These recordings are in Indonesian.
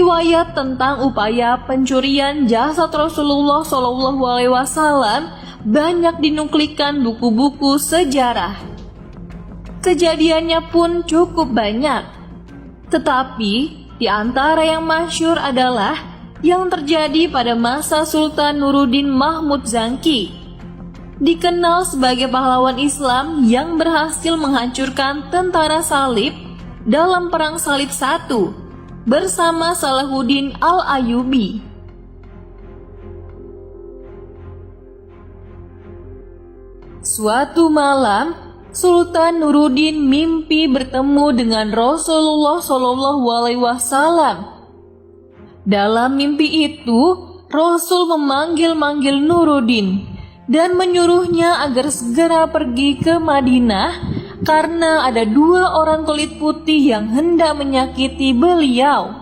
Riwayat tentang upaya pencurian jasad Rasulullah SAW banyak dinuklikan buku-buku sejarah. Kejadiannya pun cukup banyak. Tetapi di antara yang masyhur adalah yang terjadi pada masa Sultan Nuruddin Mahmud Zangki, dikenal sebagai pahlawan Islam yang berhasil menghancurkan tentara salib dalam Perang Salib I bersama Salahuddin Al-Ayyubi. Suatu malam, Sultan Nuruddin mimpi bertemu dengan Rasulullah SAW. Dalam mimpi itu, Rasul memanggil-manggil Nuruddin dan menyuruhnya agar segera pergi ke Madinah karena ada 2 orang kulit putih yang hendak menyakiti beliau.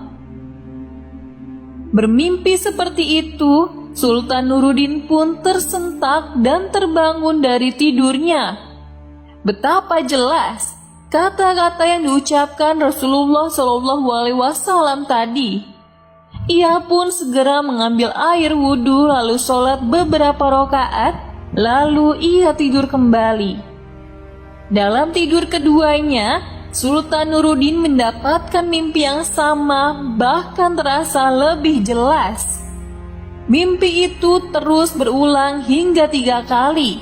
Bermimpi seperti itu, Sultan Nuruddin pun tersentak dan terbangun dari tidurnya. Betapa jelas kata-kata yang diucapkan Rasulullah SAW tadi. Ia pun segera mengambil air wudhu lalu sholat beberapa rakaat, lalu ia tidur kembali. Dalam tidur keduanya, Sultan Nuruddin mendapatkan mimpi yang sama, bahkan terasa lebih jelas. Mimpi itu terus berulang hingga 3 kali.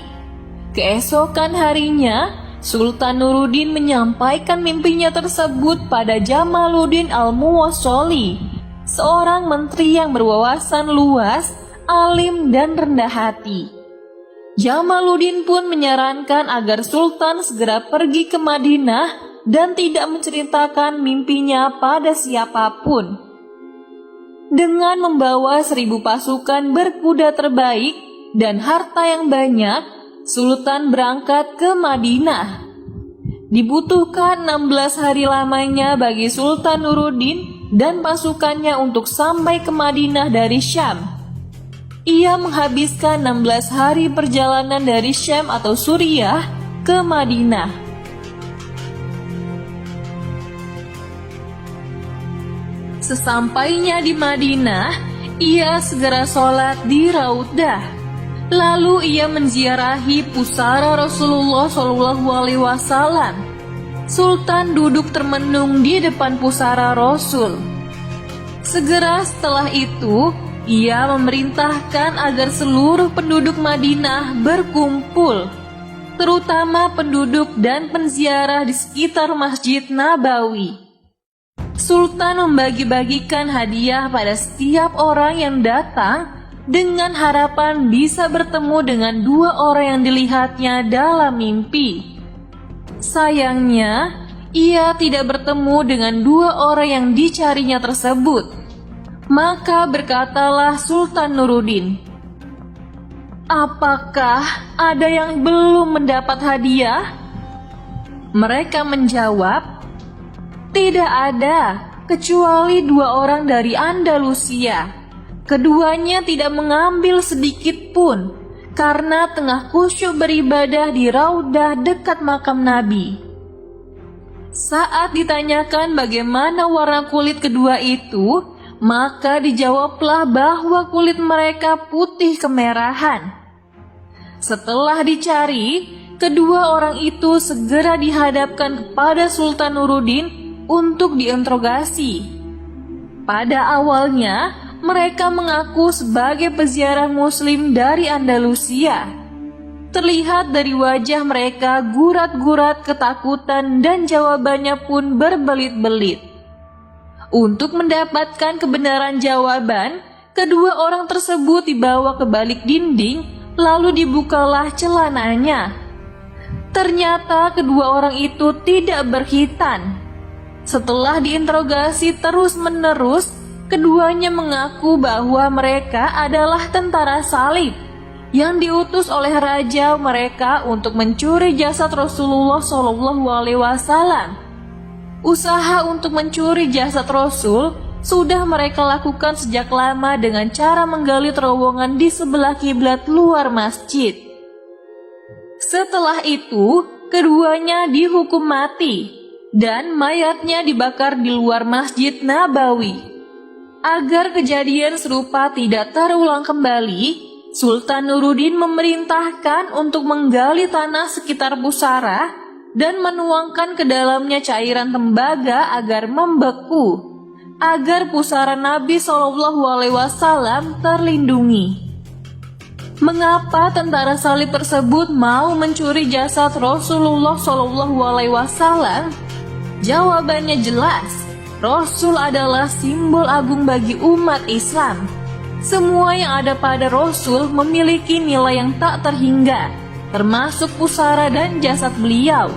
Keesokan harinya, Sultan Nuruddin menyampaikan mimpinya tersebut pada Jamaluddin Al-Muwassali, seorang menteri yang berwawasan luas, alim dan rendah hati. Jamaluddin pun menyarankan agar Sultan segera pergi ke Madinah dan tidak menceritakan mimpinya pada siapapun. Dengan membawa 1000 pasukan berkuda terbaik dan harta yang banyak, Sultan berangkat ke Madinah. Dibutuhkan 16 hari lamanya bagi Sultan Nuruddin dan pasukannya untuk sampai ke Madinah dari Syam. Ia menghabiskan 16 hari perjalanan dari Syam atau Suriah ke Madinah. Sesampainya di Madinah, ia segera sholat di Raudah. Lalu ia menziarahi pusara Rasulullah SAW. Sultan duduk termenung di depan pusara Rasul. Segera setelah itu, ia memerintahkan agar seluruh penduduk Madinah berkumpul, terutama penduduk dan penziarah di sekitar Masjid Nabawi. Sultan membagi-bagikan hadiah pada setiap orang yang datang dengan harapan bisa bertemu dengan 2 orang yang dilihatnya dalam mimpi. Sayangnya, ia tidak bertemu dengan 2 orang yang dicarinya tersebut. Maka berkatalah Sultan Nuruddin, "Apakah ada yang belum mendapat hadiah?" Mereka menjawab, "Tidak ada, kecuali 2 orang dari Andalusia. Keduanya tidak mengambil sedikit pun, karena tengah khusyuk beribadah di Raudah dekat makam Nabi." Saat ditanyakan bagaimana warna kulit kedua itu, maka dijawablah bahwa kulit mereka putih kemerahan. Setelah dicari, kedua orang itu segera dihadapkan kepada Sultan Nuruddin untuk diinterogasi. Pada awalnya, mereka mengaku sebagai peziarah Muslim dari Andalusia. Terlihat dari wajah mereka gurat-gurat ketakutan dan jawabannya pun berbelit-belit. Untuk mendapatkan kebenaran jawaban, kedua orang tersebut dibawa ke balik dinding, lalu dibukalah celananya. Ternyata kedua orang itu tidak berkhitan. Setelah diinterogasi terus-menerus, keduanya mengaku bahwa mereka adalah tentara salib yang diutus oleh raja mereka untuk mencuri jasad Rasulullah SAW. Usaha untuk mencuri jasad Rasul sudah mereka lakukan sejak lama dengan cara menggali terowongan di sebelah kiblat luar masjid. Setelah itu, keduanya dihukum mati dan mayatnya dibakar di luar Masjid Nabawi. Agar kejadian serupa tidak terulang kembali, Sultan Nuruddin memerintahkan untuk menggali tanah sekitar pusara dan menuangkan ke dalamnya cairan tembaga agar membeku, agar pusara Nabi SAW terlindungi. Mengapa tentara salib tersebut mau mencuri jasad Rasulullah SAW? Jawabannya jelas. Rasul adalah simbol agung bagi umat Islam. Semua yang ada pada Rasul memiliki nilai yang tak terhingga, termasuk pusara dan jasad beliau.